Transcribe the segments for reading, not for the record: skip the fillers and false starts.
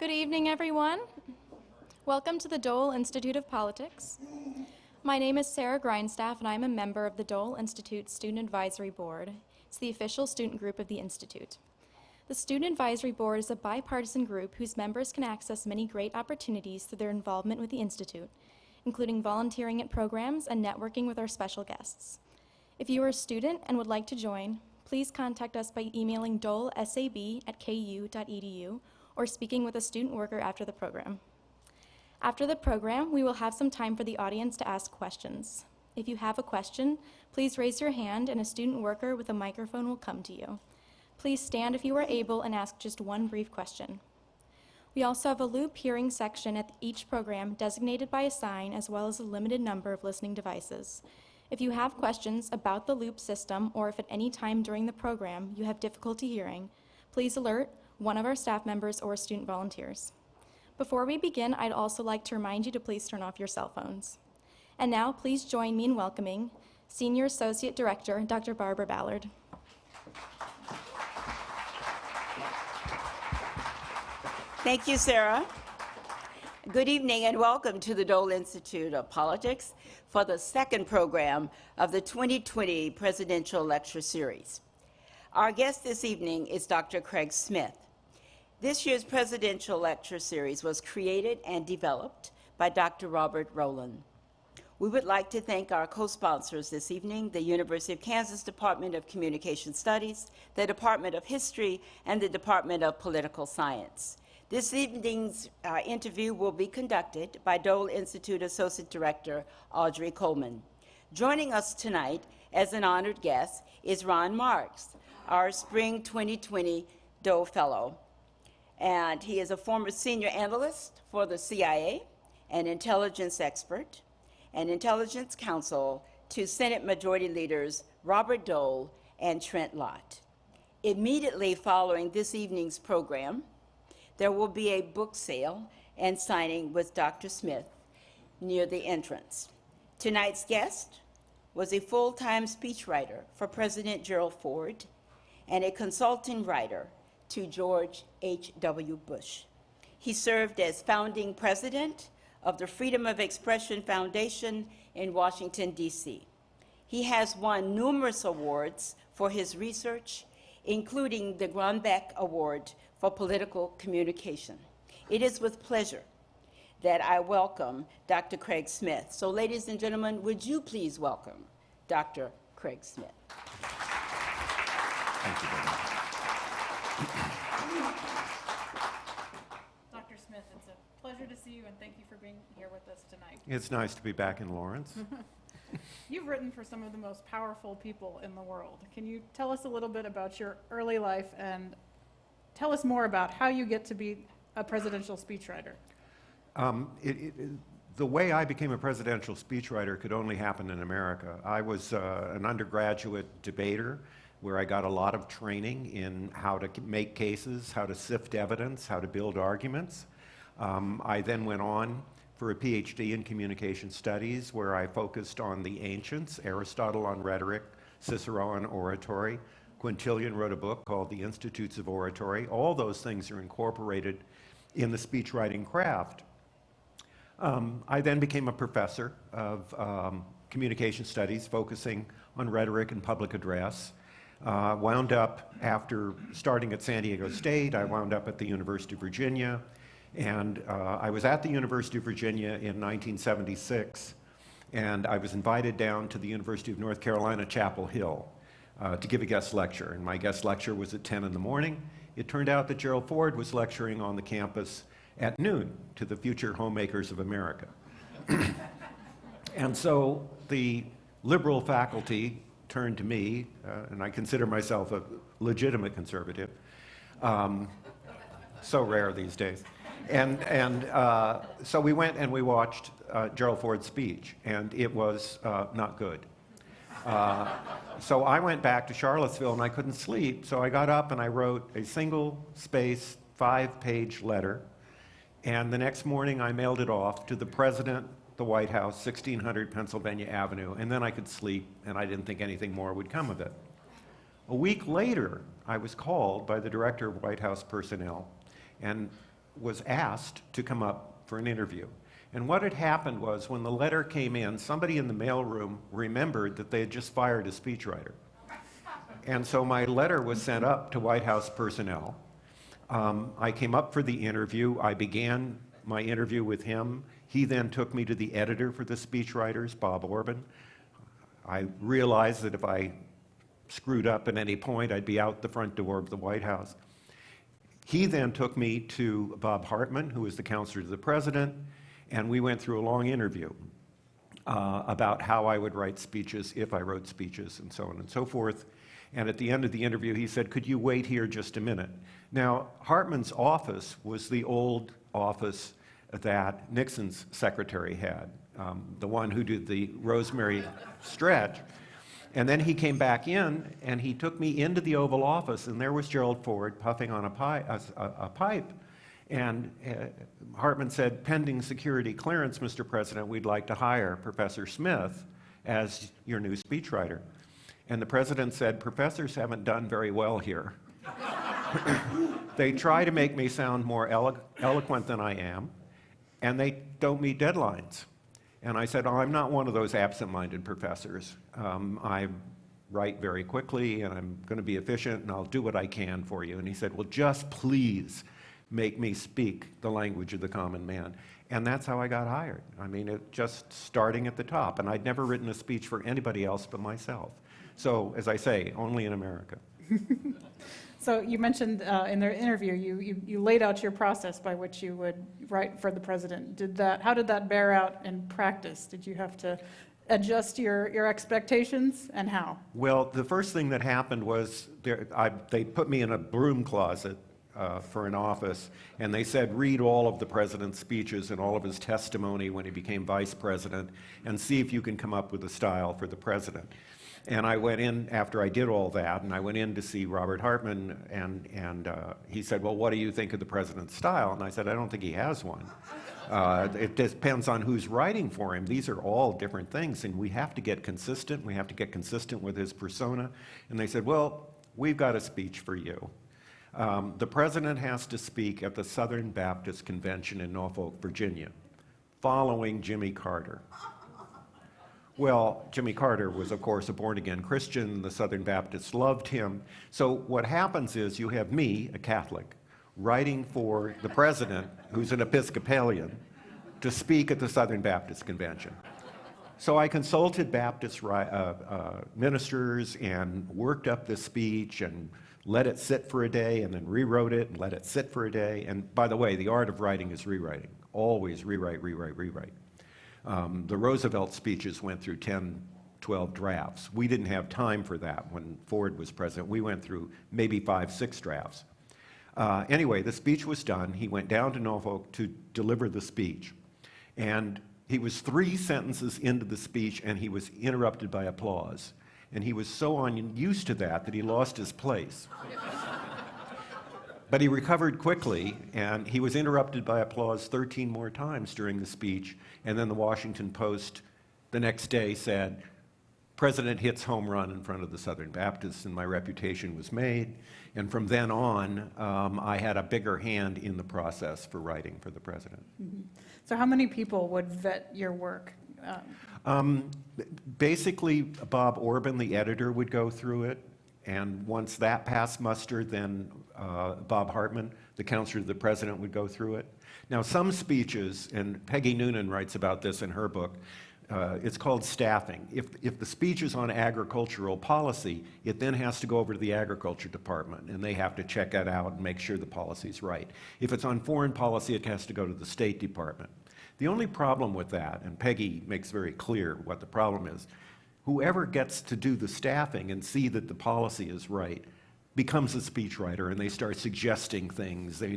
Good evening, everyone. Welcome to the Dole Institute of Politics. My name is Sarah Grindstaff, and I'm a member of the Dole Institute Student Advisory Board. It's the official student group of the Institute. The Student Advisory Board is a bipartisan group whose members can access many great opportunities through their involvement with the Institute, including volunteering at programs and networking with our special guests. If you are a student and would like to join, please contact us by emailing dolesab@ku.edu or speaking with a student worker after the program. After the program, we will have some time for the audience to ask questions. If you have a question, please raise your hand and a student worker with a microphone will come to you. Please stand if you are able and ask just one brief question. We also have a loop hearing section at each program designated by a sign, as well as a limited number of listening devices. If you have questions about the loop system, or if at any time during the program you have difficulty hearing, please alert one of our staff members or student volunteers. Before we begin, I'd also like to remind you to please turn off your cell phones. And now, please join me in welcoming Senior Associate Director, Dr. Barbara Ballard. Thank you, Sarah. Good evening and welcome to the Dole Institute of Politics for the second program of the 2020 Presidential Lecture Series. Our guest this evening is Dr. Craig Smith. This year's Presidential Lecture Series was created and developed by Dr. Robert Rowland. We would like to thank our co-sponsors this evening, the University of Kansas Department of Communication Studies, the Department of History, and the Department of Political Science. This evening's interview will be conducted by Dole Institute Associate Director Audrey Coleman. Joining us tonight as an honored guest is Ron Marks, our Spring 2020 Dole Fellow. And he is a former senior analyst for the CIA, an intelligence expert, and intelligence counsel to Senate Majority Leaders Robert Dole and Trent Lott. Immediately following this evening's program, there will be a book sale and signing with Dr. Smith near the entrance. Tonight's guest was a full-time speechwriter for President Gerald Ford and a consulting writer to George H.W. Bush. He served as founding president of the Freedom of Expression Foundation in Washington, D.C. He has won numerous awards for his research, including the Gronbeck Award for Political Communication. It is with pleasure that I welcome Dr. Craig Smith. So ladies and gentlemen, would you please welcome Dr. Craig Smith. Thank you very much. Dr. Smith, it's a pleasure to see you, and thank you for being here with us tonight. It's nice to be back in Lawrence. You've written for some of the most powerful people in the world. Can you tell us a little bit about your early life and tell us more about how you get to be a presidential speechwriter? The way I became a presidential speechwriter could only happen in America. I was an undergraduate debater where I got a lot of training in how to make cases, how to sift evidence, how to build arguments. I then went on for a Ph.D. in communication studies where I focused on the ancients, Aristotle on rhetoric, Cicero on oratory. Quintilian wrote a book called The Institutes of Oratory. All those things are incorporated in the speechwriting craft. I then became a professor of communication studies, focusing on rhetoric and public address. Wound up, after starting at San Diego State, I wound up at the University of Virginia. And I was at the University of Virginia in 1976, and I was invited down to the University of North Carolina, Chapel Hill, to give a guest lecture. And my guest lecture was at 10 in the morning. It turned out that Gerald Ford was lecturing on the campus at noon to the future homemakers of America. And so the liberal faculty turned to me, and I consider myself a legitimate conservative, so rare these days. And so we went and we watched Gerald Ford's speech, and it was not good. So I went back to Charlottesville and I couldn't sleep, so I got up and I wrote a single-spaced 5-page letter, and the next morning I mailed it off to the president, the White House, 1600 Pennsylvania Avenue, and then I could sleep and I didn't think anything more would come of it. A week later, I was called by the director of White House personnel, and was asked to come up for an interview. And what had happened was when the letter came in, somebody in the mailroom remembered that they had just fired a speechwriter. And so my letter was sent up to White House personnel. I came up for the interview. I began my interview with him. He then took me to the editor for the speechwriters, Bob Orban. I realized that if I screwed up at any point, I'd be out the front door of the White House. He then took me to Bob Hartman, who was the counselor to the president, and we went through a long interview about how I would write speeches, if I wrote speeches, and so on and so forth. And at the end of the interview, he said, "Could you wait here just a minute?" Now, Hartman's office was the old office that Nixon's secretary had, the one who did the Rosemary stretch. And then he came back in, and he took me into the Oval Office, and there was Gerald Ford puffing on a pipe. And Hartman said, "Pending security clearance, Mr. President, we'd like to hire Professor Smith as your new speechwriter." And the president said, "Professors haven't done very well here. They try to make me sound more eloquent than I am, and they don't meet deadlines." And I said, "Oh, I'm not one of those absent-minded professors. I write very quickly, and I'm going to be efficient, and I'll do what I can for you." And he said, "Well, just please make me speak the language of the common man." And that's how I got hired. I mean, it just starting at the top. And I'd never written a speech for anybody else but myself. So, as I say, only in America. So you mentioned in the interview, you laid out your process by which you would write for the president. How did that bear out in practice? Did you have to adjust your expectations, and how? Well, the first thing that happened was they put me in a broom closet for an office, and they said, "Read all of the president's speeches and all of his testimony when he became vice president, and see if you can come up with a style for the president." And I went in after I did all that, and I went in to see Robert Hartman, and he said, "Well, what do you think of the president's style?" And I said, "I don't think he has one. It depends on who's writing for him. These are all different things, and we have to get consistent. We have to get consistent with his persona." And they said, "Well, we've got a speech for you. The president has to speak at the Southern Baptist Convention in Norfolk, Virginia, following Jimmy Carter." Well, Jimmy Carter was, of course, a born-again Christian. The Southern Baptists loved him. So what happens is you have me, a Catholic, writing for the president, who's an Episcopalian, to speak at the Southern Baptist Convention. So I consulted Baptist ministers and worked up this speech and let it sit for a day, and then rewrote it and let it sit for a day. And by the way, the art of writing is rewriting. Always rewrite, rewrite, rewrite. The Roosevelt speeches went through 10, 12 drafts. We didn't have time for that when Ford was president. We went through maybe 5, 6 drafts. Anyway, the speech was done. He went down to Norfolk to deliver the speech. And he was 3 sentences into the speech, and he was interrupted by applause. And he was so unused to that he lost his place. But he recovered quickly, and he was interrupted by applause 13 more times during the speech. And then the Washington Post the next day said, "President hits home run in front of the Southern Baptists," and my reputation was made. And from then on, I had a bigger hand in the process for writing for the president. Mm-hmm. So how many people would vet your work? Basically, Bob Orban, the editor, would go through it. And once that passed muster, then Bob Hartman, the counselor to the president, would go through it. Now, some speeches, and Peggy Noonan writes about this in her book, it's called staffing. If the speech is on agricultural policy, it then has to go over to the agriculture department, and they have to check it out and make sure the policy's right. If it's on foreign policy, it has to go to the State Department. The only problem with that, and Peggy makes very clear what the problem is, whoever gets to do the staffing and see that the policy is right becomes a speechwriter, and they start suggesting things. They,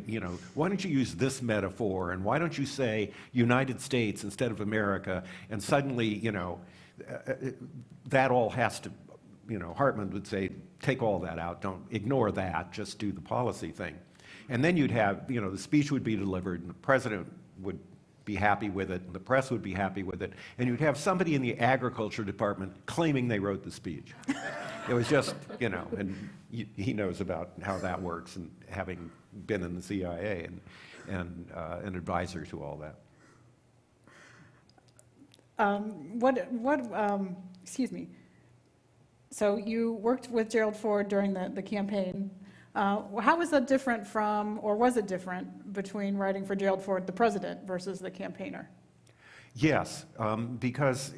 why don't you use this metaphor, and why don't you say United States instead of America? And suddenly, that all has to, Hartman would say, take all that out, don't ignore that, just do the policy thing. And then you'd have, the speech would be delivered, and the president would be happy with it, and the press would be happy with it, and you'd have somebody in the agriculture department claiming they wrote the speech. It was just, and he knows about how that works, and having been in the CIA and an advisor to all that. Excuse me. So you worked with Gerald Ford during the campaign. How was that different from, or was it different between writing for Gerald Ford, the president, versus the campaigner? Yes, because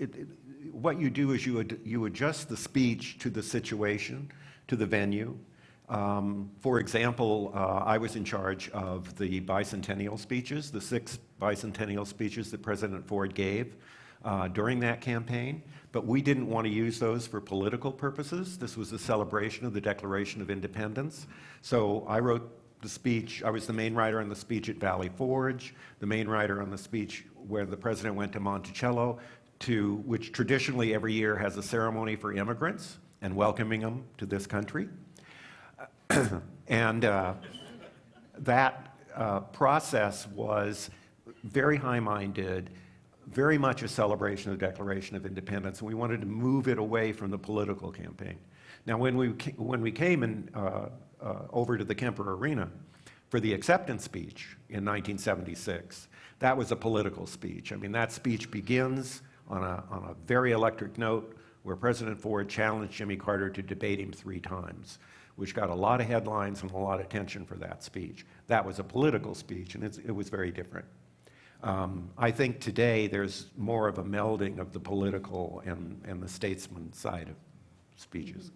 what you do is you adjust the speech to the situation, to the venue. For example, I was in charge of the bicentennial speeches, the 6 bicentennial speeches that President Ford gave during that campaign, but we didn't want to use those for political purposes. This was a celebration of the Declaration of Independence. So I wrote the speech. I was the main writer on the speech at Valley Forge, the main writer on the speech where the president went to Monticello, which traditionally every year has a ceremony for immigrants and welcoming them to this country. And that process was very high-minded, very much a celebration of the Declaration of Independence, and we wanted to move it away from the political campaign. Now, when we came over to the Kemper Arena for the acceptance speech in 1976, that was a political speech. I mean, that speech begins on a very electric note where President Ford challenged Jimmy Carter to debate him 3 times, which got a lot of headlines and a lot of attention for that speech. That was a political speech, and it was very different. I think today there's more of a melding of the political and the statesman side of speeches.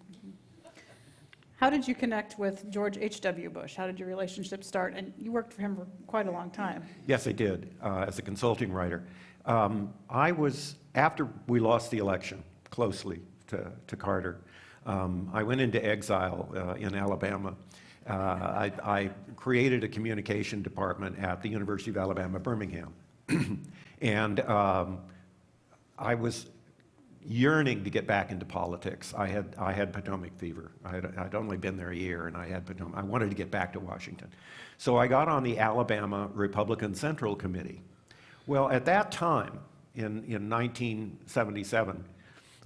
How did you connect with George H.W. Bush? How did your relationship start? And you worked for him for quite a long time. Yes, I did, as a consulting writer. After we lost the election closely to Carter, I went into exile in Alabama. I created a communication department at the University of Alabama Birmingham. And I was yearning to get back into politics. I had Potomac fever. I'd only been there a year, and I wanted to get back to Washington. So I got on the Alabama Republican Central Committee. Well, at that time, in 1977,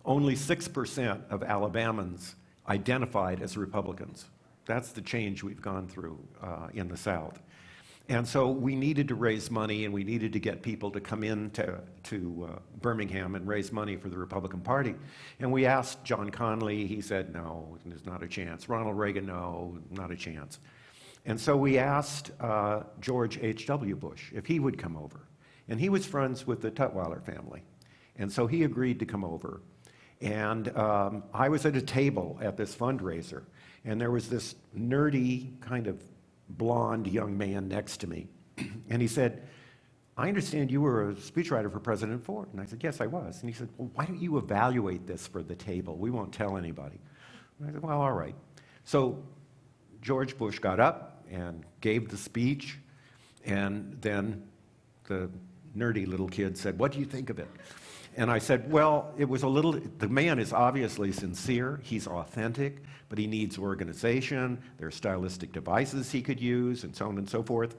only 6% of Alabamans identified as Republicans. That's the change we've gone through in the South. And so we needed to raise money, and we needed to get people to come in to Birmingham and raise money for the Republican Party. And we asked John Connally. He said, no, there's not a chance. Ronald Reagan, no, not a chance. And so we asked George H.W. Bush if he would come over. And he was friends with the Tutwiler family. And so he agreed to come over. And I was at a table at this fundraiser, and there was this nerdy, kind of blonde young man next to me. And he said, I understand you were a speechwriter for President Ford. And I said, yes, I was. And he said, well, why don't you evaluate this for the table? We won't tell anybody. And I said, well, all right. So George Bush got up and gave the speech, and then the nerdy little kid said, what do you think of it? And I said, well, the man is obviously sincere, he's authentic, but he needs organization, there are stylistic devices he could use, and so on and so forth.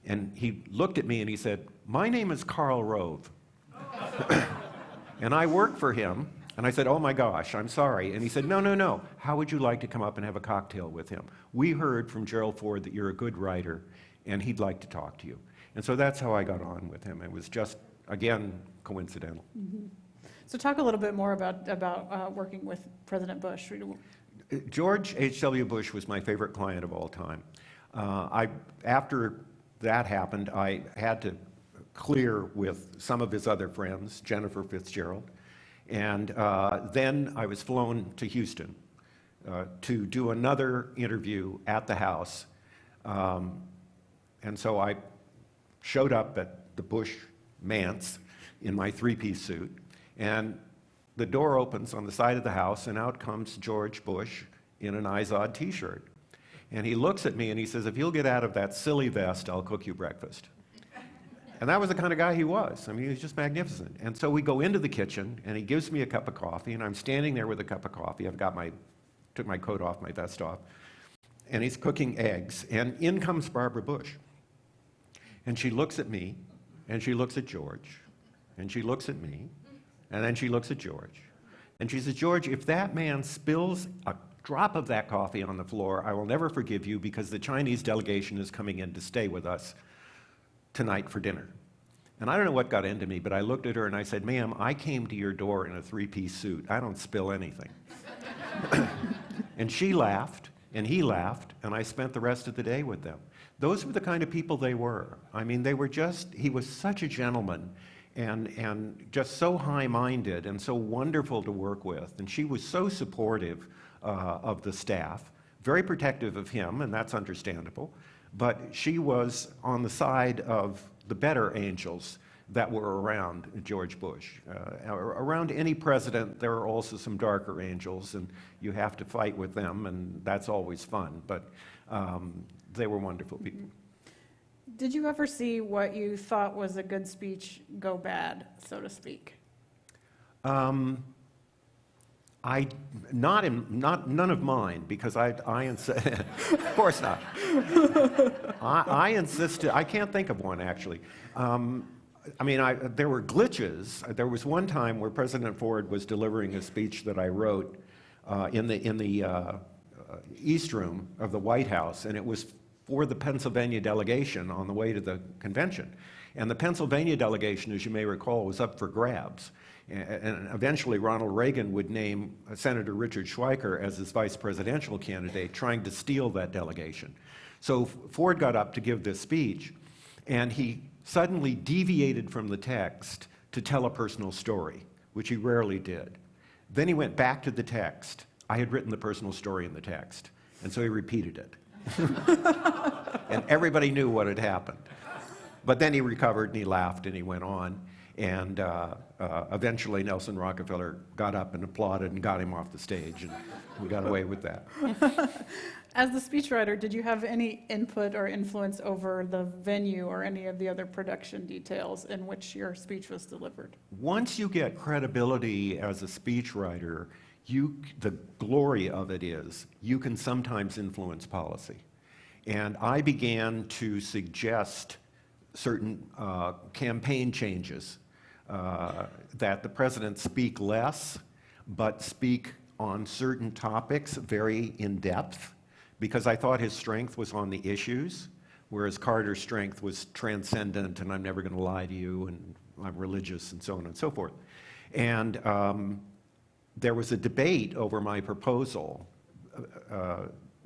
And he looked at me and he said, my name is Karl Rove. And I work for him. And I said, oh my gosh, I'm sorry. And he said, no, how would you like to come up and have a cocktail with him? We heard from Gerald Ford that you're a good writer, and he'd like to talk to you. And so that's how I got on with him. It was just, again, coincidental. Mm-hmm. So talk a little bit more about working with President Bush. George H.W. Bush was my favorite client of all time. After that happened, I had to clear with some of his other friends, Jennifer Fitzgerald, and then I was flown to Houston to do another interview at the House. And so I showed up at the Bush manse in my 3-piece suit, and the door opens on the side of the house, and out comes George Bush in an Izod t-shirt. And he looks at me and he says, if you'll get out of that silly vest, I'll cook you breakfast. And that was the kind of guy he was. I mean, he was just magnificent. And so we go into the kitchen, and he gives me a cup of coffee, and I'm standing there with a cup of coffee. Took my coat off, my vest off, and he's cooking eggs, and in comes Barbara Bush. And she looks at me, and she looks at George, and she looks at me, and then she looks at George. And she says, George, if that man spills a drop of that coffee on the floor, I will never forgive you because the Chinese delegation is coming in to stay with us tonight for dinner. And I don't know what got into me, but I looked at her and I said, ma'am, I came to your door in a three-piece suit. I don't spill anything. And she laughed, and he laughed, and I spent the rest of the day with them. Those were the kind of people they were. I mean, he was such a gentleman and just so high-minded and so wonderful to work with. And she was so supportive of the staff, very protective of him, and that's understandable. But she was on the side of the better angels that were around George Bush. Around any president, there are also some darker angels, and you have to fight with them, and that's always fun. But they were wonderful people. Did you ever see what you thought was a good speech go bad, so to speak? None of mine, because of course not. I insisted, I can't think of one actually. There were glitches. There was one time where President Ford was delivering a speech that I wrote in the East Room of the White House, and it was for the Pennsylvania delegation on the way to the convention. And the Pennsylvania delegation, as you may recall, was up for grabs. And eventually Ronald Reagan would name Senator Richard Schweiker as his vice presidential candidate, trying to steal that delegation. So Ford got up to give this speech, and he suddenly deviated from the text to tell a personal story, which he rarely did. Then he went back to the text. I had written the personal story in the text, and so he repeated it. And everybody knew what had happened. But then he recovered, and he laughed, and he went on. And eventually Nelson Rockefeller got up and applauded and got him off the stage, and we got away with that. As the speechwriter, did you have any input or influence over the venue or any of the other production details in which your speech was delivered? Once you get credibility as a speechwriter, the glory of it is you can sometimes influence policy. And I began to suggest certain campaign changes, that the president speak less, but speak on certain topics very in depth, because I thought his strength was on the issues, whereas Carter's strength was transcendent, and I'm never going to lie to you, and I'm religious, and so on and so forth. And there was a debate over my proposal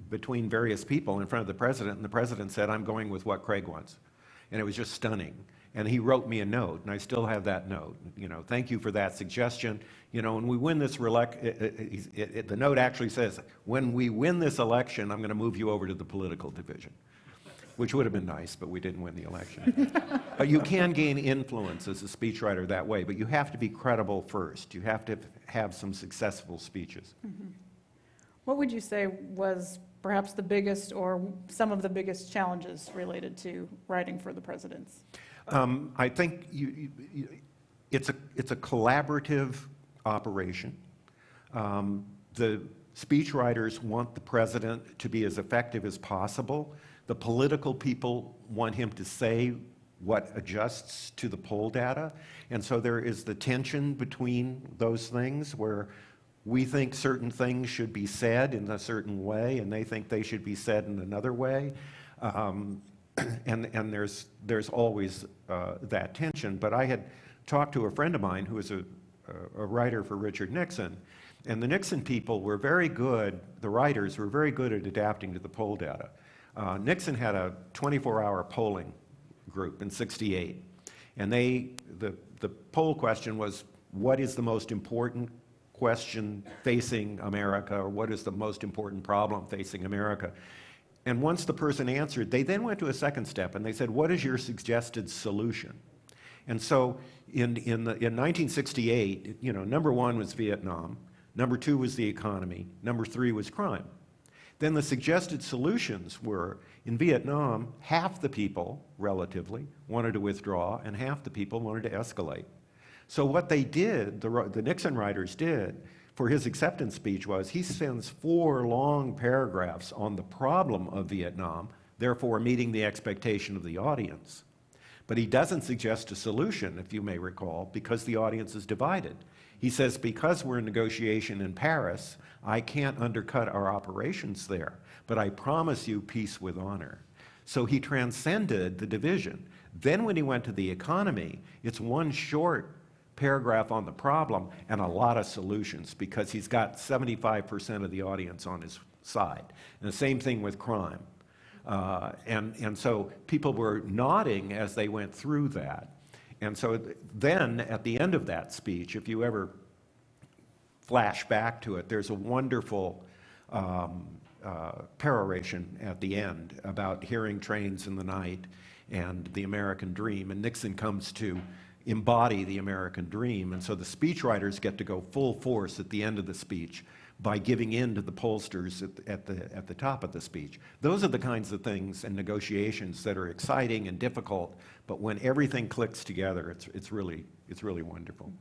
between various people in front of the president, and the president said, I'm going with what Craig wants. And it was just stunning. And he wrote me a note, and I still have that note. Thank you for that suggestion. When we win this the note actually says, when we win this election, I'm going to move you over to the political division, which would have been nice, but we didn't win the election. You can gain influence as a speechwriter that way, but you have to be credible first. You have to have some successful speeches. Mm-hmm. What would you say was perhaps the biggest or some of the biggest challenges related to writing for the presidents? I think it's a collaborative operation. The speechwriters want the president to be as effective as possible. The political people want him to say what adjusts to the poll data. And so there is the tension between those things where we think certain things should be said in a certain way, and they think they should be said in another way. And there's always that tension. But I had talked to a friend of mine who was a writer for Richard Nixon, and the Nixon people were very good, the writers were very good at adapting to the poll data. Nixon had a 24-hour polling group in '68, and the poll question was, what is the most important question facing America, or what is the most important problem facing America? And once the person answered, they then went to a second step, and they said, what is your suggested solution? And so in 1968, number one was Vietnam, number two was the economy, number three was crime. Then the suggested solutions were, in Vietnam, half the people, relatively, wanted to withdraw, and half the people wanted to escalate. So what they did, the Nixon writers did, for his acceptance speech was he sends 4 long paragraphs on the problem of Vietnam, therefore meeting the expectation of the audience. But he doesn't suggest a solution, if you may recall, because the audience is divided. He says, because we're in negotiation in Paris, I can't undercut our operations there, but I promise you peace with honor. So he transcended the division. Then when he went to the economy, it's one short paragraph on the problem and a lot of solutions, because he's got 75% of the audience on his side. And the same thing with crime. And so people were nodding as they went through that. And so then at the end of that speech, if you ever flash back to it, there's a wonderful peroration at the end about hearing trains in the night and the American dream. And Nixon comes to embody the American dream. And so the speechwriters get to go full force at the end of the speech by giving in to the pollsters at the top of the speech. Those are the kinds of things and negotiations that are exciting and difficult, but when everything clicks together, it's really wonderful.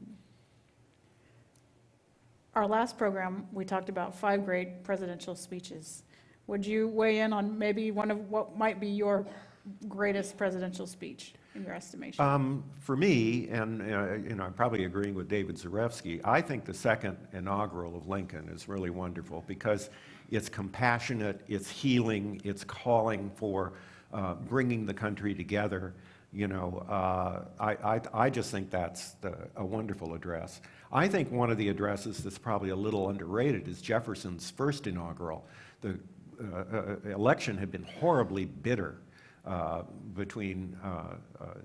Our last program, we talked about 5 great presidential speeches. Would you weigh in on maybe one of what might be your greatest presidential speech in your estimation? For me, and I'm probably agreeing with David Zarefsky, I think the second inaugural of Lincoln is really wonderful because it's compassionate, it's healing, it's calling for bringing the country together. I just think that's a wonderful address. I think one of the addresses that's probably a little underrated is Jefferson's first inaugural. The election had been horribly bitter between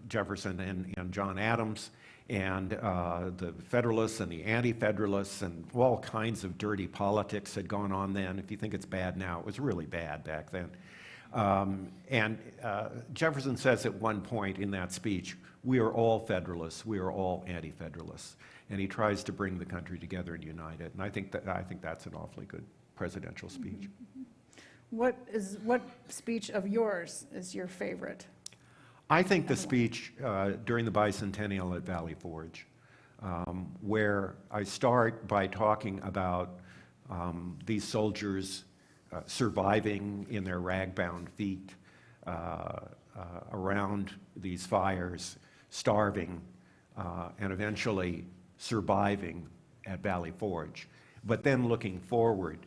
Jefferson and John Adams, and the Federalists and the Anti-Federalists, and all kinds of dirty politics had gone on then. If you think it's bad now, it was really bad back then. And Jefferson says at one point in that speech, we are all Federalists, we are all Anti-Federalists. And he tries to bring the country together and unite it. And I think that's an awfully good presidential speech. What speech of yours is your favorite? I think the speech during the bicentennial at Valley Forge, where I start by talking about these soldiers surviving in their rag-bound feet around these fires, starving, and eventually surviving at Valley Forge, but then looking forward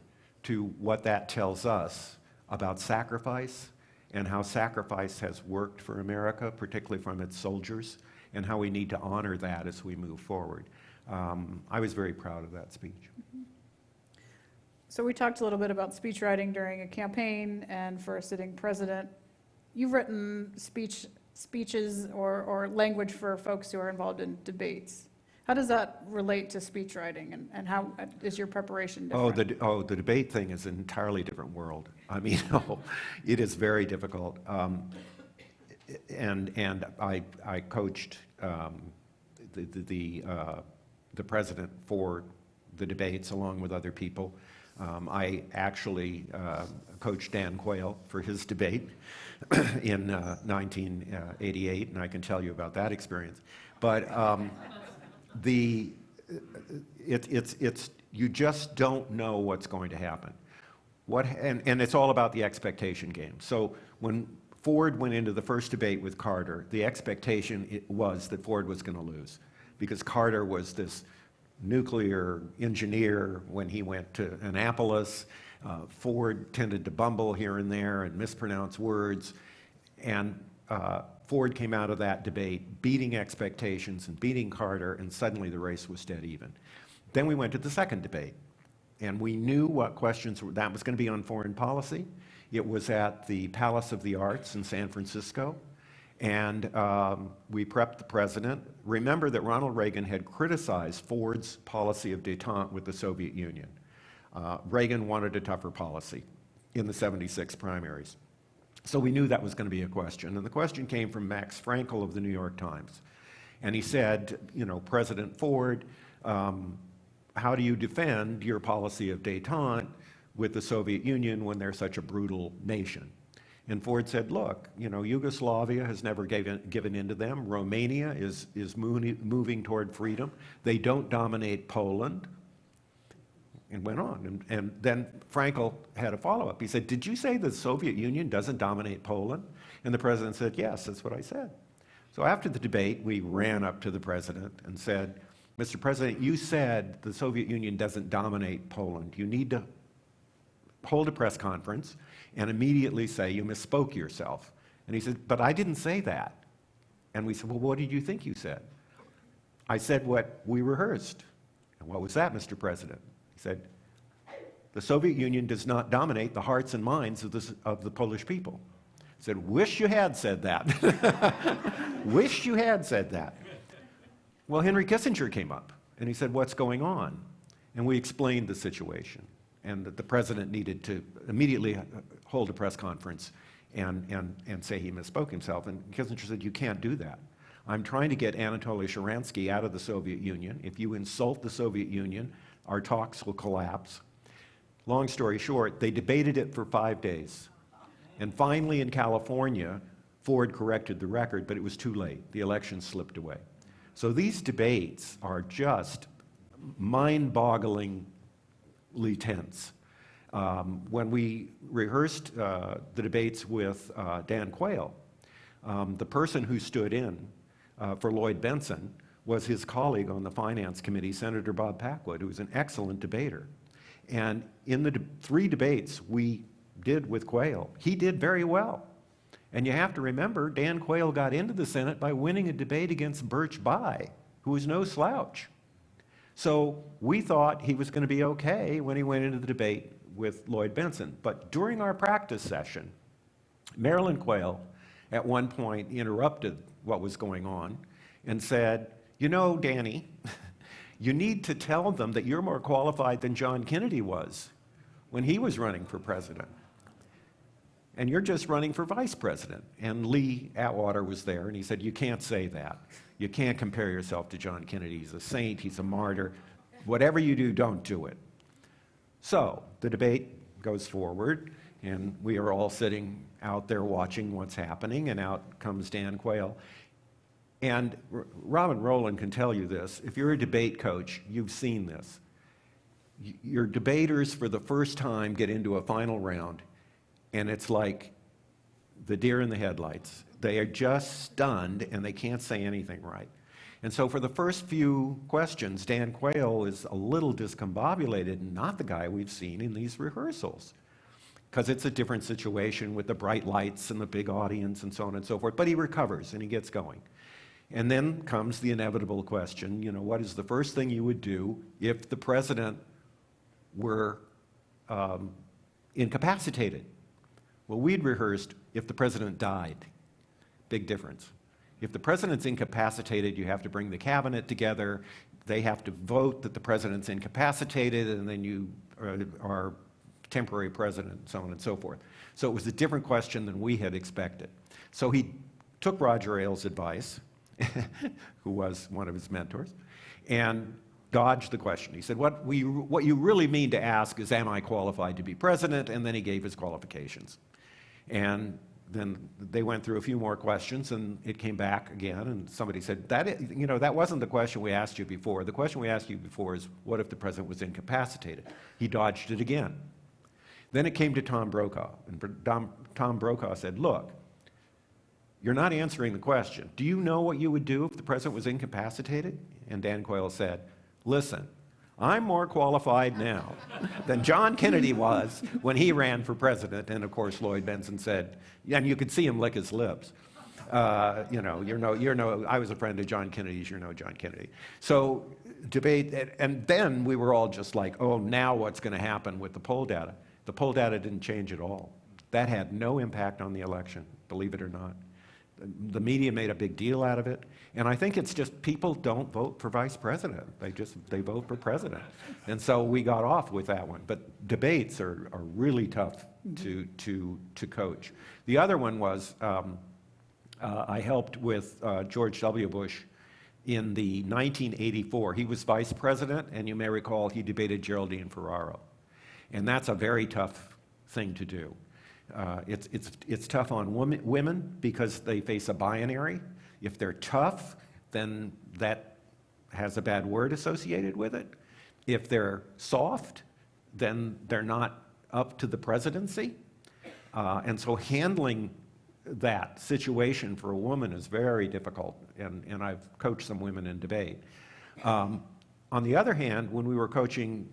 to what that tells us about sacrifice and how sacrifice has worked for America, particularly from its soldiers, and how we need to honor that as we move forward. I was very proud of that speech. So we talked a little bit about speech writing during a campaign and for a sitting president. You've written speeches or language for folks who are involved in debates. How does that relate to speech writing, and how is your preparation different? The debate thing is an entirely different world. I mean, it is very difficult. And I coached the president for the debates along with other people. I actually coached Dan Quayle for his debate in 1988, and I can tell you about that experience. But you just don't know what's going to happen. And it's all about the expectation game. So when Ford went into the first debate with Carter, the expectation was that Ford was going to lose, because Carter was this nuclear engineer when he went to Annapolis. Ford tended to bumble here and there and mispronounce words. And Ford came out of that debate beating expectations and beating Carter, and suddenly the race was dead even. Then we went to the second debate, and we knew what questions that was going to be on foreign policy. It was at the Palace of the Arts in San Francisco, and we prepped the president. Remember that Ronald Reagan had criticized Ford's policy of détente with the Soviet Union. Reagan wanted a tougher policy in the '76 primaries. So we knew that was going to be a question. And the question came from Max Frankel of the New York Times. And he said, President Ford, how do you defend your policy of détente with the Soviet Union when they're such a brutal nation? And Ford said, look, Yugoslavia has never given in to them. Romania is moving toward freedom. They don't dominate Poland. And went on. And then Frankel had a follow-up. He said, did you say the Soviet Union doesn't dominate Poland? And the president said, yes, that's what I said. So after the debate, we ran up to the president and said, Mr. President, you said the Soviet Union doesn't dominate Poland. You need to hold a press conference and immediately say you misspoke yourself. And he said, but I didn't say that. And we said, well, what did you think you said? I said what we rehearsed. And what was that, Mr. President? He said, the Soviet Union does not dominate the hearts and minds of the Polish people. I said, wish you had said that. Wish you had said that. Well, Henry Kissinger came up, and he said, what's going on? And we explained the situation, and that the president needed to immediately hold a press conference and say he misspoke himself. And Kissinger said, you can't do that. I'm trying to get Anatoly Sharansky out of the Soviet Union. If you insult the Soviet Union, our talks will collapse. Long story short, they debated it for 5 days. And finally in California, Ford corrected the record, but it was too late. The election slipped away. So these debates are just mind-bogglingly tense. When we rehearsed the debates with Dan Quayle, the person who stood in for Lloyd Bentsen was his colleague on the Finance Committee, Senator Bob Packwood, who was an excellent debater. And in the 3 debates we did with Quayle, he did very well. And you have to remember, Dan Quayle got into the Senate by winning a debate against Birch Bayh, who was no slouch. So we thought he was going to be okay when he went into the debate with Lloyd Bentsen. But during our practice session, Marilyn Quayle at one point interrupted what was going on and said, you know, Danny, you need to tell them that you're more qualified than John Kennedy was when he was running for president. And you're just running for vice president. And Lee Atwater was there, and he said, you can't say that. You can't compare yourself to John Kennedy. He's a saint, he's a martyr. Whatever you do, don't do it. So the debate goes forward, and we are all sitting out there watching what's happening, and out comes Dan Quayle. And Robin Rowland can tell you this. If you're a debate coach, you've seen this. Your debaters, for the first time, get into a final round, and it's like the deer in the headlights. They are just stunned, and they can't say anything right. And so for the first few questions, Dan Quayle is a little discombobulated, and not the guy we've seen in these rehearsals, because it's a different situation with the bright lights and the big audience and so on and so forth. But he recovers, and he gets going. And then comes the inevitable question, you know, what is the first thing you would do if the president were incapacitated? Well, we'd rehearsed if the president died. Big difference. If the president's incapacitated, you have to bring the cabinet together. They have to vote that the president's incapacitated, and then you are temporary president, and so on and so forth. So it was a different question than we had expected. So he took Roger Ailes' advice, who was one of his mentors, and dodged the question. He said, what you really mean to ask is, am I qualified to be president? And then he gave his qualifications. And then they went through a few more questions, and it came back again, and somebody said, that wasn't the question we asked you before. The question we asked you before is, what if the president was incapacitated? He dodged it again. Then it came to Tom Brokaw, and Tom Brokaw said, look, you're not answering the question. Do you know what you would do if the president was incapacitated? And Dan Quayle said, listen, I'm more qualified now than John Kennedy was when he ran for president. And of course, Lloyd Bentsen said, and you could see him lick his lips. I was a friend of John Kennedy's, you're no John Kennedy. So debate, and then we were all just like, oh, now what's going to happen with the poll data? The poll data didn't change at all. That had no impact on the election, believe it or not. The media made a big deal out of it. And I think it's just people don't vote for vice president. They vote for president. And so we got off with that one. But debates are really tough to coach. The other one was I helped with George W. Bush in the 1984. He was vice president, and you may recall he debated Geraldine Ferraro. And that's a very tough thing to do. It's tough on women because they face a binary. If they're tough, then that has a bad word associated with it. If they're soft, then they're not up to the presidency. And so handling that situation for a woman is very difficult, and I've coached some women in debate. On the other hand, when we were coaching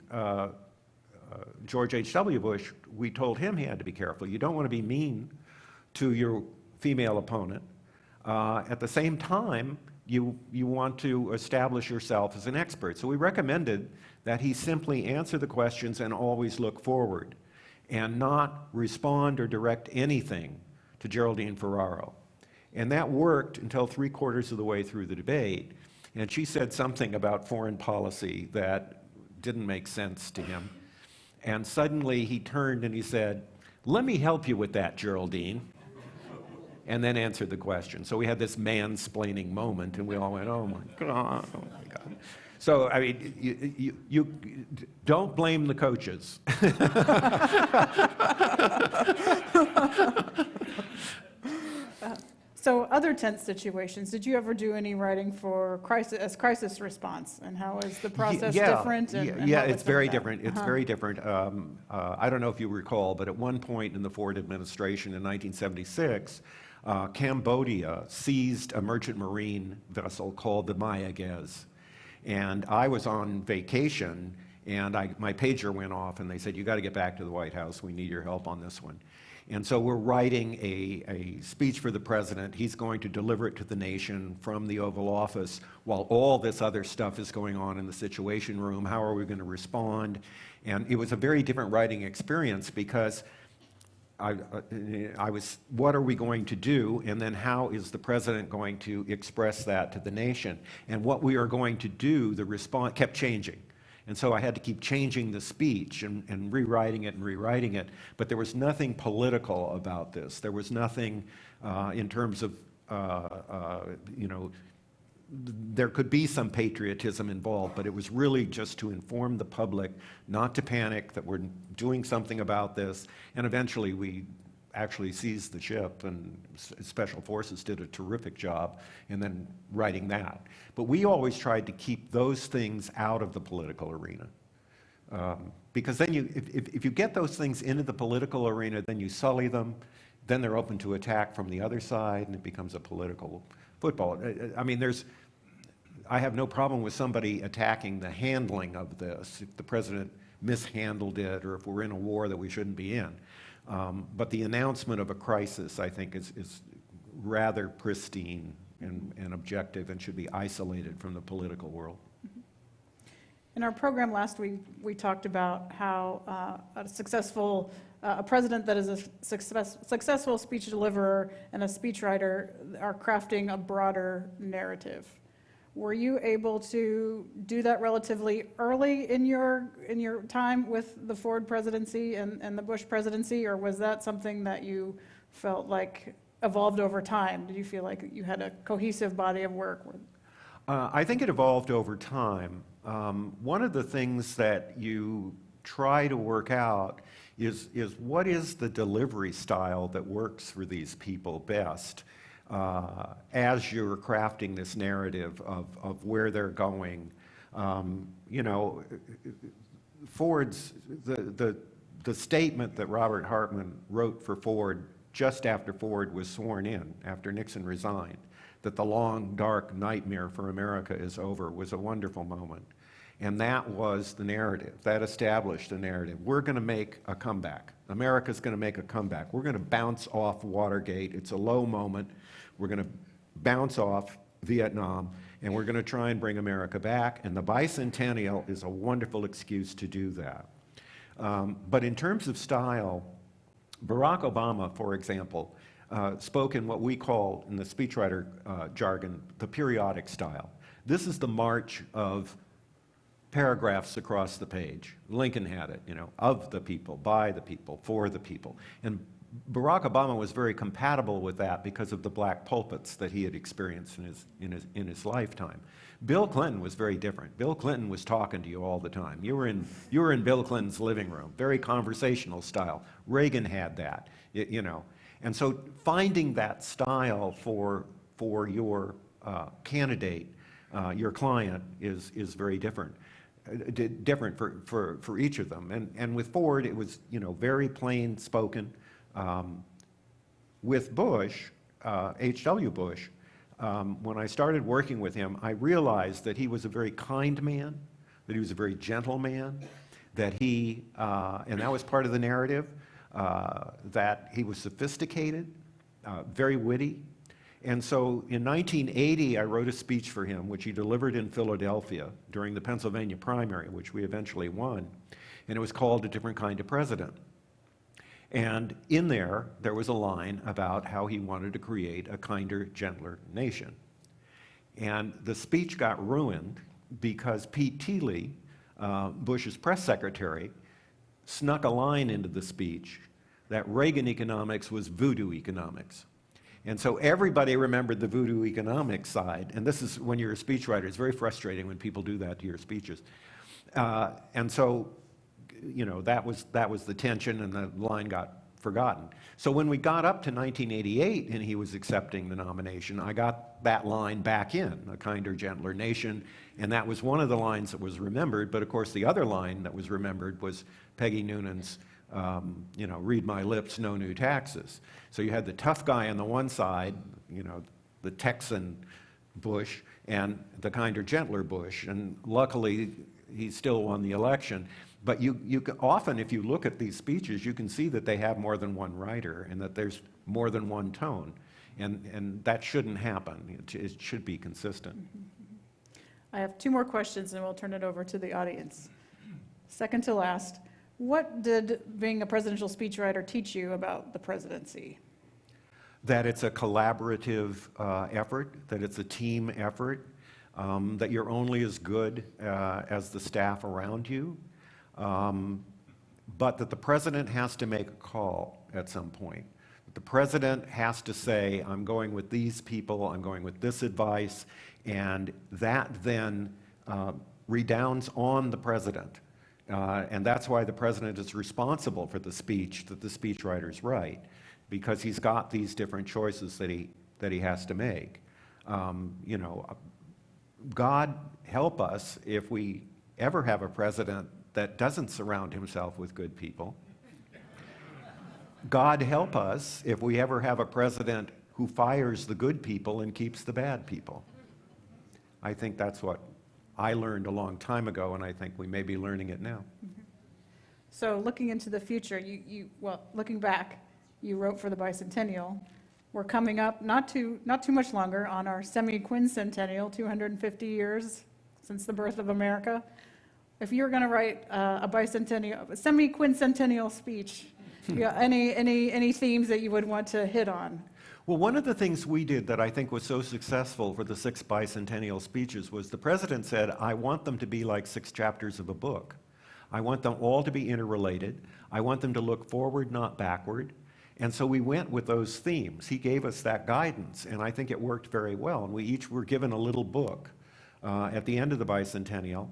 George H.W. Bush, we told him he had to be careful. You don't want to be mean to your female opponent. At the same time, you want to establish yourself as an expert. So we recommended that he simply answer the questions and always look forward and not respond or direct anything to Geraldine Ferraro. And that worked until 3/4 of the way through the debate. And she said something about foreign policy that didn't make sense to him. And suddenly he turned and he said, "Let me help you with that, Geraldine," and then answered the question. So we had this mansplaining moment, and we all went, "Oh my God, oh my God." So, I mean, you don't blame the coaches. So other tense situations, did you ever do any writing for crisis response? And how is the process different? And Yeah, what was it's some of very that? different. It's very different. I don't know if you recall, but at one point in the Ford administration in 1976, Cambodia seized a merchant marine vessel called the Maya Gez. And I was on vacation, and my pager went off, and they said, "You got to get back to the White House. We need your help on this one." And so we're writing a speech for the president. He's going to deliver it to the nation from the Oval Office while all this other stuff is going on in the Situation Room. How are we going to respond? And it was a very different writing experience because I was, what are we going to do? And then how is the president going to express that to the nation? And what we are going to do, the response kept changing. And so I had to keep changing the speech and rewriting it, but there was nothing political about this. There was nothing in terms of, there could be some patriotism involved, but it was really just to inform the public, not to panic, that we're doing something about this. And eventually we actually seized the ship, and Special Forces did a terrific job in then writing that. But we always tried to keep those things out of the political arena. Because then if you get those things into the political arena, then you sully them, then they're open to attack from the other side, and it becomes a political football. I mean, I have no problem with somebody attacking the handling of this, if the president mishandled it, or if we're in a war that we shouldn't be in. But the announcement of a crisis, I think, is rather pristine and objective and should be isolated from the political world. In our program last week, we talked about how a president that is a successful speech deliverer and a speechwriter are crafting a broader narrative. Were you able to do that relatively early in your time with the Ford presidency and the Bush presidency, or was that something that you felt like evolved over time? Did you feel like you had a cohesive body of work? I think it evolved over time. One of the things that you try to work out is what is the delivery style that works for these people best as you're crafting this narrative of where they're going. Ford's, the statement that Robert Hartman wrote for Ford just after Ford was sworn in, after Nixon resigned, that the long, dark nightmare for America is over, was a wonderful moment. And that was the narrative. That established the narrative. We're going to make a comeback. America's going to make a comeback. We're going to bounce off Watergate. It's a low moment. We're going to bounce off Vietnam, and we're going to try and bring America back. And the bicentennial is a wonderful excuse to do that. But in terms of style, Barack Obama, for example, spoke in what we call, in the speechwriter jargon, the periodic style. This is the march of paragraphs across the page. Lincoln had it, of the people, by the people, for the people. And Barack Obama was very compatible with that because of the black pulpits that he had experienced in his lifetime. Bill Clinton was very different. Bill Clinton was talking to you all the time. You were in Bill Clinton's living room, very conversational style. Reagan had that, And so finding that style for your candidate, your client, is very different. Different for each of them. And with Ford, it was very plain spoken. With Bush, H.W. Bush, when I started working with him, I realized that he was a very kind man, that he was a very gentle man, that he, and that was part of the narrative, that he was sophisticated, very witty. And so in 1980, I wrote a speech for him, which he delivered in Philadelphia during the Pennsylvania primary, which we eventually won. And it was called A Different Kind of President. And in there was a line about how he wanted to create a kinder, gentler nation. And the speech got ruined because Pete Teeley, Bush's press secretary, snuck a line into the speech that Reagan economics was voodoo economics. And so everybody remembered the voodoo economics side. And this is, when you're a speechwriter, it's very frustrating when people do that to your speeches. And so, you know, that was the tension, and the line got forgotten. So when we got up to 1988 and he was accepting the nomination, I got that line back in, a kinder, gentler nation, and that was one of the lines that was remembered. But of course, the other line that was remembered was Peggy Noonan's, you know, read my lips, no new taxes. So you had the tough guy on the one side, you know, the Texan Bush, and the kinder, gentler Bush, and luckily he still won the election. But you can, often, if you look at these speeches, you can see that they have more than one writer and that there's more than one tone. And that shouldn't happen. It should be consistent. I have two more questions, and we'll turn it over to the audience. Second to last, what did being a presidential speechwriter teach you about the presidency? That it's a collaborative effort, that it's a team effort, that you're only as good as the staff around you. But that the president has to make a call at some point. The president has to say, I'm going with these people, I'm going with this advice, and that then redounds on the president. And that's why the president is responsible for the speech that the speechwriters write, because he's got these different choices that he has to make. You know, God help us if we ever have a president that doesn't surround himself with good people. God help us if we ever have a president who fires the good people and keeps the bad people. I think that's what I learned a long time ago, and I think we may be learning it now. So looking into the future, well, looking back, you wrote for the bicentennial. We're coming up not too much longer on our semi-quincentennial, 250 years since the birth of America. If you were going to write a semi-quincentennial speech, any themes that you would want to hit on? Well, one of the things we did that I think was so successful for the 6 bicentennial speeches was the president said, I want them to be like 6 chapters of a book. I want them all to be interrelated. I want them to look forward, not backward. And so we went with those themes. He gave us that guidance, and I think it worked very well. And we each were given a little book at the end of the bicentennial.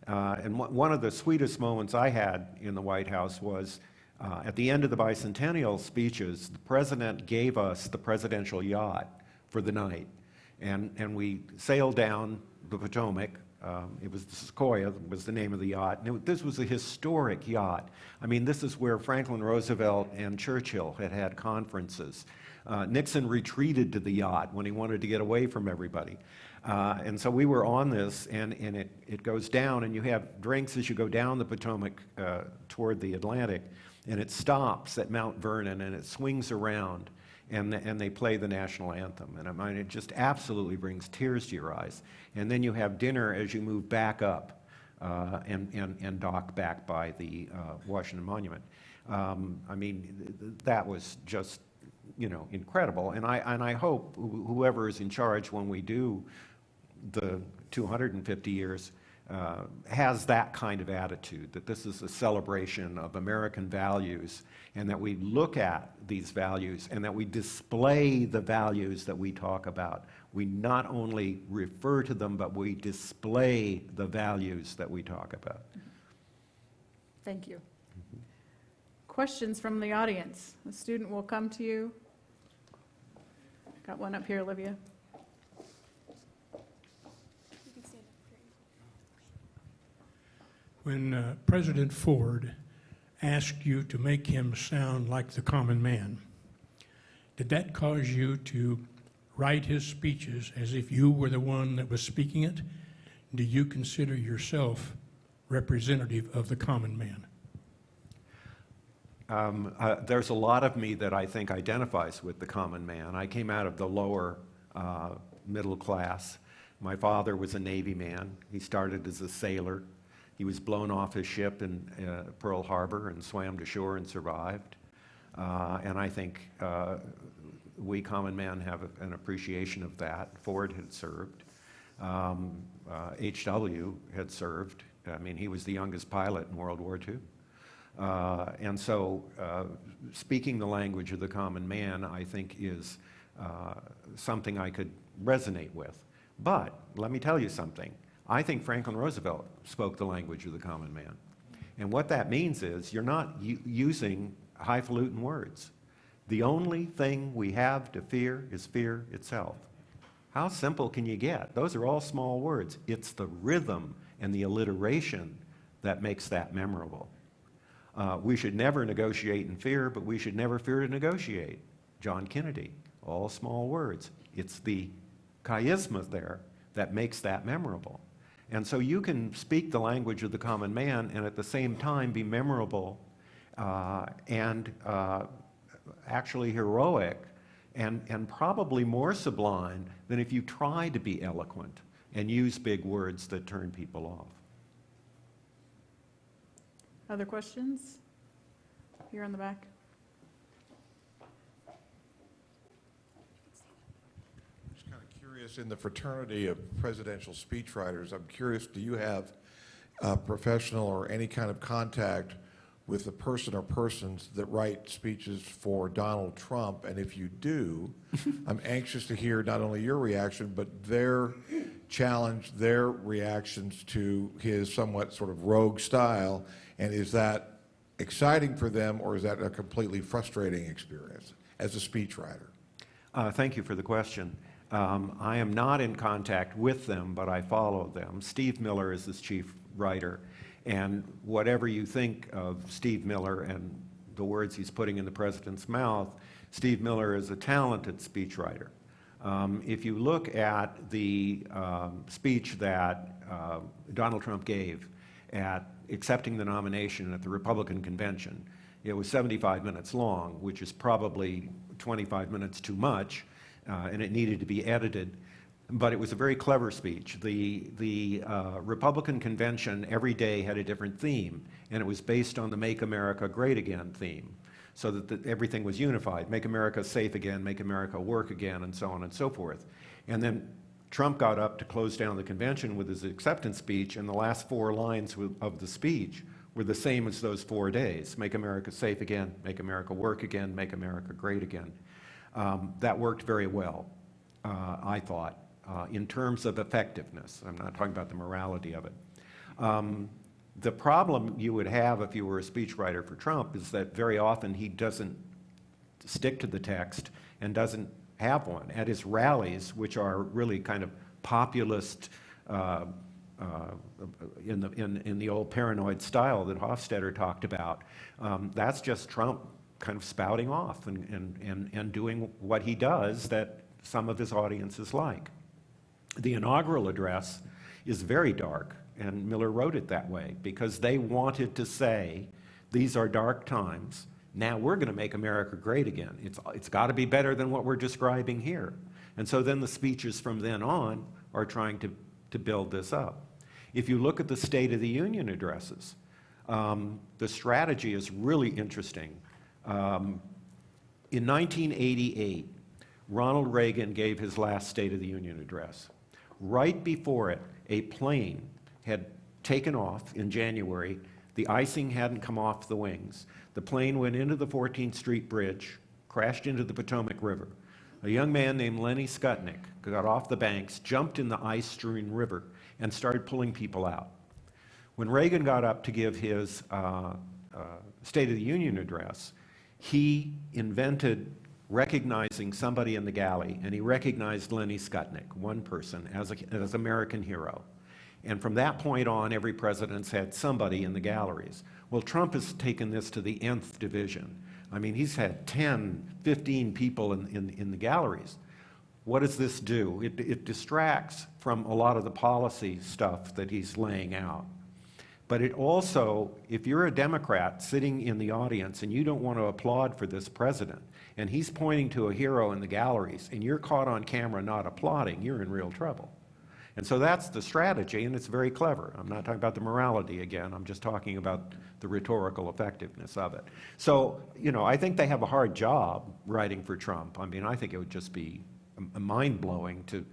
And one of the sweetest moments I had in the White House was at the end of the bicentennial speeches, the president gave us the presidential yacht for the night. And we sailed down the Potomac. It was the Sequoia was the name of the yacht. And this was a historic yacht. I mean, this is where Franklin Roosevelt and Churchill had conferences. Nixon retreated to the yacht when he wanted to get away from everybody. And so we were on this, and it goes down, and you have drinks as you go down the Potomac toward the Atlantic, and it stops at Mount Vernon, and it swings around, and they play the national anthem. And I mean, it just absolutely brings tears to your eyes. And then you have dinner as you move back up and dock back by the Washington Monument. I mean, that was just, you know, incredible. And I hope whoever is in charge when we do the 250 years has that kind of attitude, that this is a celebration of American values, and that we look at these values and that we display the values that we talk about. We not only refer to them, but we display the values that we talk about. Thank you. Questions from the audience? A student will come to you. Got one up here, Olivia. When President Ford asked you to make him sound like the common man, did that cause you to write his speeches as if you were the one that was speaking it? Do you consider yourself representative of the common man? There's a lot of me that I think identifies with the common man. I came out of the lower middle class. My father was a Navy man. He started as a sailor. He was blown off his ship in Pearl Harbor and swam to shore and survived. And I think we common men have an appreciation of that. Ford had served. H.W. had served. I mean, he was the youngest pilot in World War II. And so speaking the language of the common man, I think, is something I could resonate with. But let me tell you something. I think Franklin Roosevelt spoke the language of the common man. And what that means is you're not using highfalutin words. The only thing we have to fear is fear itself. How simple can you get? Those are all small words. It's the rhythm and the alliteration that makes that memorable. We should never negotiate in fear, but we should never fear to negotiate. John Kennedy, all small words. It's the chiasma there that makes that memorable. And so you can speak the language of the common man and at the same time be memorable and actually heroic and probably more sublime than if you try to be eloquent and use big words that turn people off. Other questions? Here in the back. I'm just kind of curious, in the fraternity of presidential speechwriters, I'm curious, do you have professional or any kind of contact with the person or persons that write speeches for Donald Trump? And if you do, I'm anxious to hear not only your reaction, but their challenge, their reactions to his somewhat sort of rogue style. And is that exciting for them, or is that a completely frustrating experience as a speechwriter? Thank you for the question. I am not in contact with them, but I follow them. Steve Miller is his chief writer. And whatever you think of Steve Miller and the words he's putting in the president's mouth, Steve Miller is a talented speechwriter. If you look at the speech that Donald Trump gave at accepting the nomination at the Republican convention, it was 75 minutes long, which is probably 25 minutes too much, and it needed to be edited. But it was a very clever speech. The Republican convention every day had a different theme, and it was based on the Make America Great Again theme, so that everything was unified. Make America safe again, make America work again, and so on and so forth. And then Trump got up to close down the convention with his acceptance speech, and the last 4 lines of the speech were the same as those 4 days. Make America safe again, make America work again, make America great again. That worked very well, I thought. In terms of effectiveness. I'm not talking about the morality of it. The problem you would have if you were a speechwriter for Trump is that very often he doesn't stick to the text and doesn't have one. At his rallies, which are really kind of populist in the old paranoid style that Hofstadter talked about, that's just Trump kind of spouting off and doing what he does that some of his audiences like. The inaugural address is very dark, and Miller wrote it that way because they wanted to say, these are dark times, now we're going to make America great again. It's got to be better than what we're describing here. And so then the speeches from then on are trying to build this up. If you look at the State of the Union addresses, the strategy is really interesting. In 1988, Ronald Reagan gave his last State of the Union address. Right before it, a plane had taken off in January. The icing hadn't come off the wings. The plane went into the 14th Street Bridge, crashed into the Potomac River. A young man named Lenny Skutnik got off the banks, jumped in the ice-strewn river, and started pulling people out. When Reagan got up to give his State of the Union address, he invented recognizing somebody in the galley, and he recognized Lenny Skutnik, one person, as American hero. And from that point on, every president's had somebody in the galleries. Well, Trump has taken this to the nth division. I mean, he's had 10, 15 people in the galleries. What does this do? It distracts from a lot of the policy stuff that he's laying out. But it also, if you're a Democrat sitting in the audience and you don't want to applaud for this president, and he's pointing to a hero in the galleries, and you're caught on camera not applauding, you're in real trouble. And so that's the strategy, and it's very clever. I'm not talking about the morality again, I'm just talking about the rhetorical effectiveness of it. So, you know, I think they have a hard job writing for Trump. I mean, I think it would just be mind-blowing to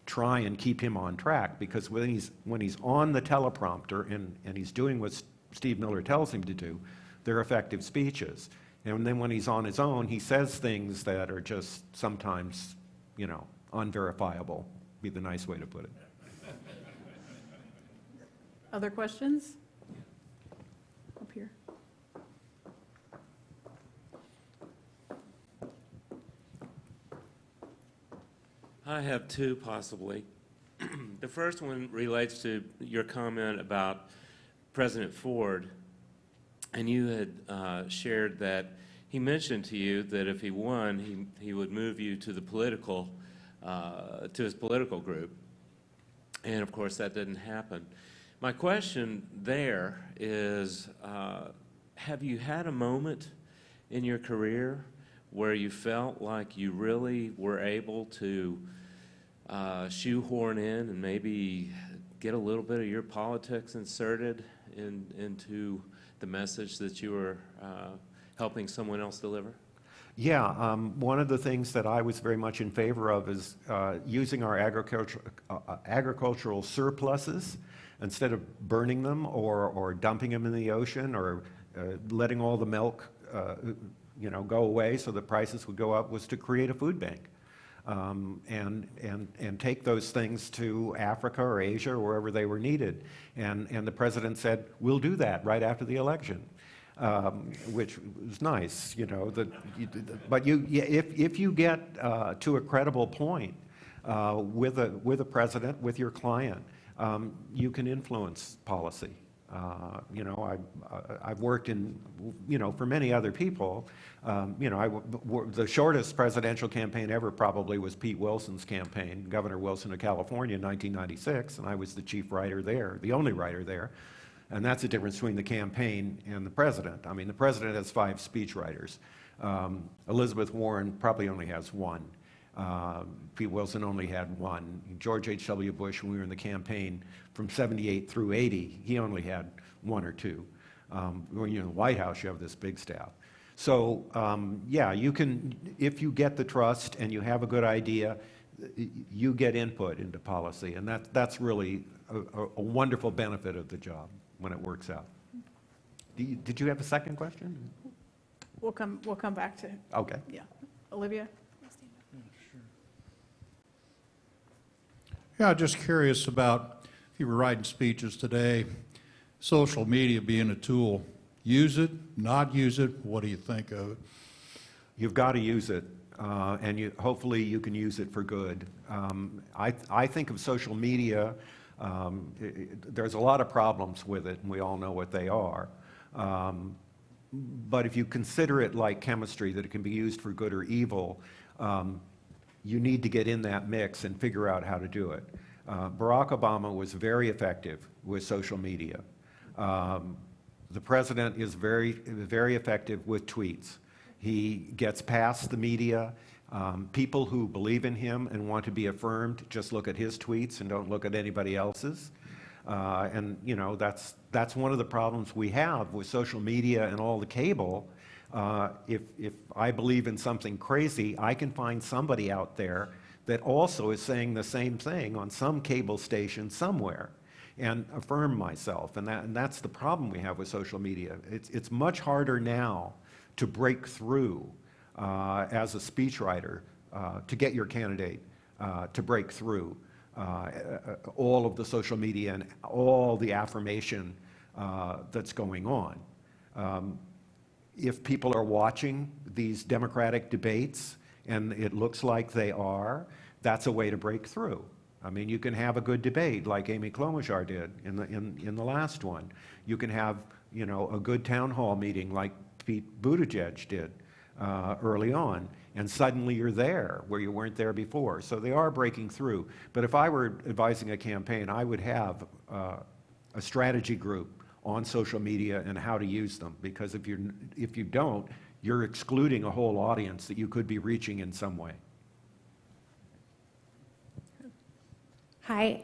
try and keep him on track, because when he's on the teleprompter and he's doing what Steve Miller tells him to do, they're effective speeches. And then when he's on his own, he says things that are just sometimes, you know, unverifiable, be the nice way to put it. Other questions? Up here. I have two, possibly. The first one relates to your comment about President Ford, and you had shared that he mentioned to you that if he won, he would move you to the political, to his political group, and of course that didn't happen. My question there is, have you had a moment in your career where you felt like you really were able to shoehorn in and maybe get a little bit of your politics inserted into the message that you were helping someone else deliver? Yeah, one of the things that I was very much in favor of is using our agricultural surpluses, instead of burning them or dumping them in the ocean or letting all the milk go away so the prices would go up, was to create a food bank and take those things to Africa or Asia or wherever they were needed. And the president said, we'll do that right after the election. Which was nice, you know. But if you get to a credible point with a president, with your client, you can influence policy. I've worked in, for many other people. The shortest presidential campaign ever probably was Pete Wilson's campaign, Governor Wilson of California in 1996, and I was the chief writer there, the only writer there. And that's the difference between the campaign and the president. I mean, the president has 5 speechwriters. Elizabeth Warren probably only has 1. Pete Wilson only had 1. George H.W. Bush, when we were in the campaign from 78 through 80, he only had 1 or 2. When you're in the White House, you have this big staff. So, yeah, you can, if you get the trust and you have a good idea, you get input into policy. And that's really a wonderful benefit of the job when it works out. Did you have a second question? We'll come back to, Okay. yeah. Olivia? Yeah, just curious about, if you were writing speeches today, social media being a tool, use it, not use it, what do you think of it? You've got to use it, and hopefully you can use it for good. I think of social media, there's a lot of problems with it, and we all know what they are. But if you consider it like chemistry, that it can be used for good or evil, you need to get in that mix and figure out how to do it. Barack Obama was very effective with social media. The president is very, very effective with tweets. He gets past the media. People who believe in him and want to be affirmed just look at his tweets and don't look at anybody else's. And that's one of the problems we have with social media and all the cable. If I believe in something crazy, I can find somebody out there that also is saying the same thing on some cable station somewhere and affirm myself. And that's the problem we have with social media. It's much harder now to break through as a speechwriter, to get your candidate to break through all of the social media and all the affirmation that's going on. If people are watching these Democratic debates, and it looks like they are, that's a way to break through. I mean, you can have a good debate like Amy Klobuchar did in the last one. You can have, a good town hall meeting like Pete Buttigieg did. early on, and suddenly you're there where you weren't there before. So they are breaking through. But if I were advising a campaign, I would have a strategy group on social media and how to use them, because if you don't, you're excluding a whole audience that you could be reaching in some way. Hi.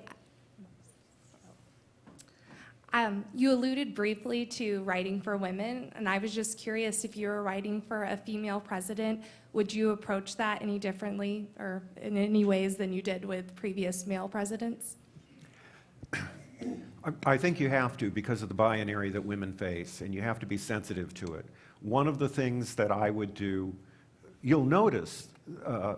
You alluded briefly to writing for women, and I was just curious, if you were writing for a female president, would you approach that any differently or in any ways than you did with previous male presidents? I think you have to, because of the binary that women face, and you have to be sensitive to it. One of the things that I would do, you'll notice,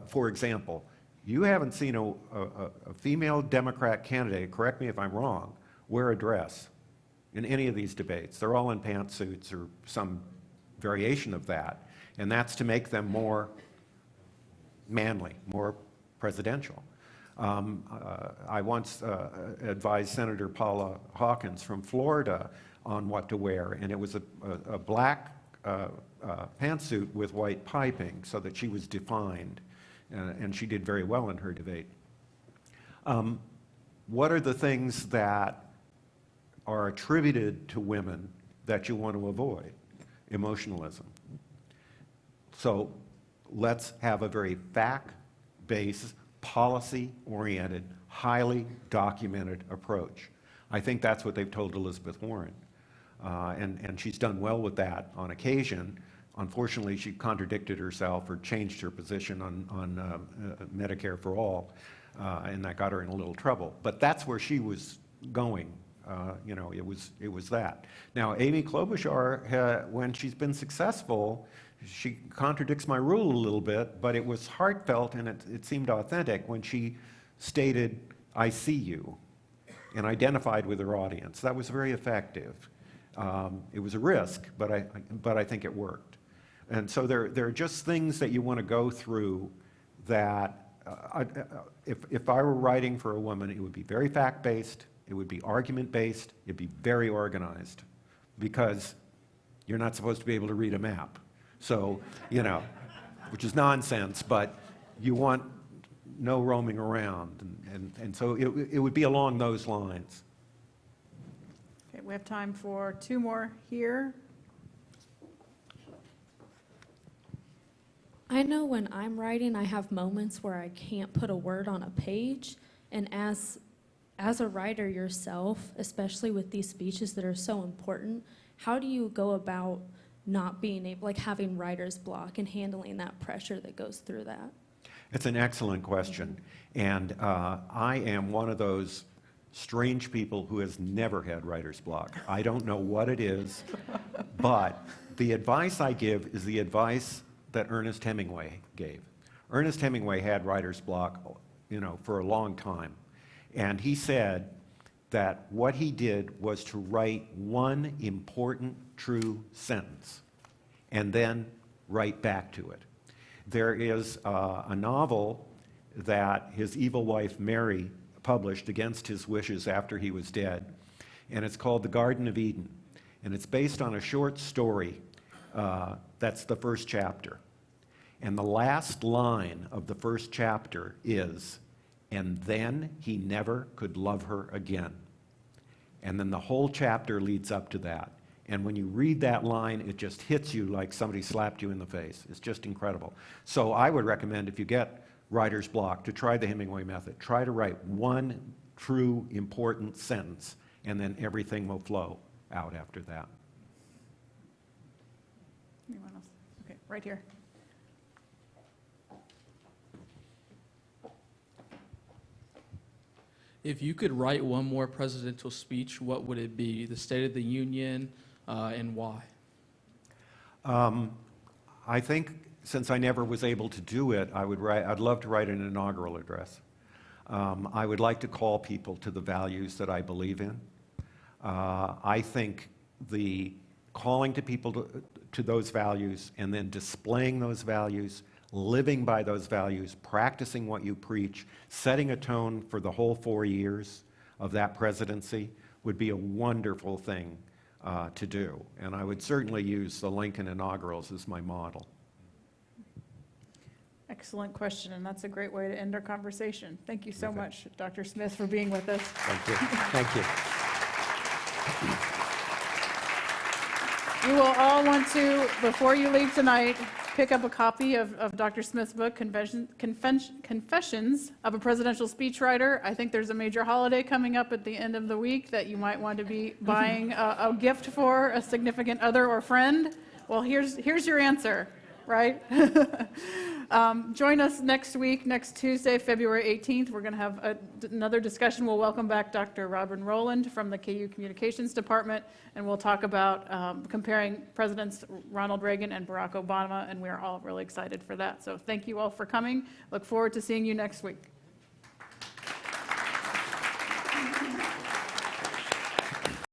for example, you haven't seen a female Democrat candidate, correct me if I'm wrong, wear a dress in any of these debates. They're all in pantsuits or some variation of that, and that's to make them more manly, more presidential. I once advised Senator Paula Hawkins from Florida on what to wear, and it was a black pantsuit with white piping so that she was defined, and she did very well in her debate. What are the things that are attributed to women that you want to avoid? Emotionalism. So let's have a very fact-based, policy-oriented, highly documented approach. I think that's what they've told Elizabeth Warren. And she's done well with that on occasion. Unfortunately, she contradicted herself or changed her position on Medicare for all, and that got her in a little trouble. But that's where she was going. It was that. Now, Amy Klobuchar, when she's been successful, she contradicts my rule a little bit, but it was heartfelt and it seemed authentic when she stated, "I see you," and identified with her audience. That was very effective. It was a risk, but I think it worked. And so there are just things that you want to go through that, if I were writing for a woman, it would be very fact-based, it would be argument-based, it'd be very organized, because you're not supposed to be able to read a map. So, which is nonsense, but you want no roaming around. And so it would be along those lines. Okay, we have time for two more here. I know when I'm writing, I have moments where I can't put a word on a page, and as a writer yourself, especially with these speeches that are so important, how do you go about not being able, like having writer's block and handling that pressure that goes through that? It's an excellent question. And I am one of those strange people who has never had writer's block. I don't know what it is, but the advice I give is the advice that Ernest Hemingway gave. Ernest Hemingway had writer's block, for a long time. And he said that what he did was to write one important, true sentence and then write back to it. There is a novel that his evil wife Mary published against his wishes after he was dead, and it's called The Garden of Eden. And it's based on a short story that's the first chapter. And the last line of the first chapter is, "And then he never could love her again." And then the whole chapter leads up to that. And when you read that line, it just hits you like somebody slapped you in the face. It's just incredible. So I would recommend, if you get writer's block, to try the Hemingway method. Try to write one true, important sentence, and then everything will flow out after that. Anyone else? Okay, right here. If you could write one more presidential speech, what would it be? The State of the Union, and why? I think, since I never was able to do it, I'd love to write an inaugural address. I would like to call people to the values that I believe in. I think the calling to people to those values and then displaying those values, living by those values, practicing what you preach, setting a tone for the whole 4 years of that presidency would be a wonderful thing to do. And I would certainly use the Lincoln inaugurals as my model. Excellent question, and that's a great way to end our conversation. Thank you so Okay. much, Dr. Smith, for being with us. Thank you. Thank you. You will all want to, before you leave tonight, pick up a copy of Dr. Smith's book, Confessions of a Presidential Speechwriter. I think there's a major holiday coming up at the end of the week that you might want to be buying a gift for a significant other or friend. Well, here's your answer, right? Join us next week, next Tuesday, February 18th. We're going to have another discussion. We'll welcome back Dr. Robin Rowland from the KU Communications Department, and we'll talk about comparing Presidents Ronald Reagan and Barack Obama, and we're all really excited for that. So thank you all for coming. Look forward to seeing you next week.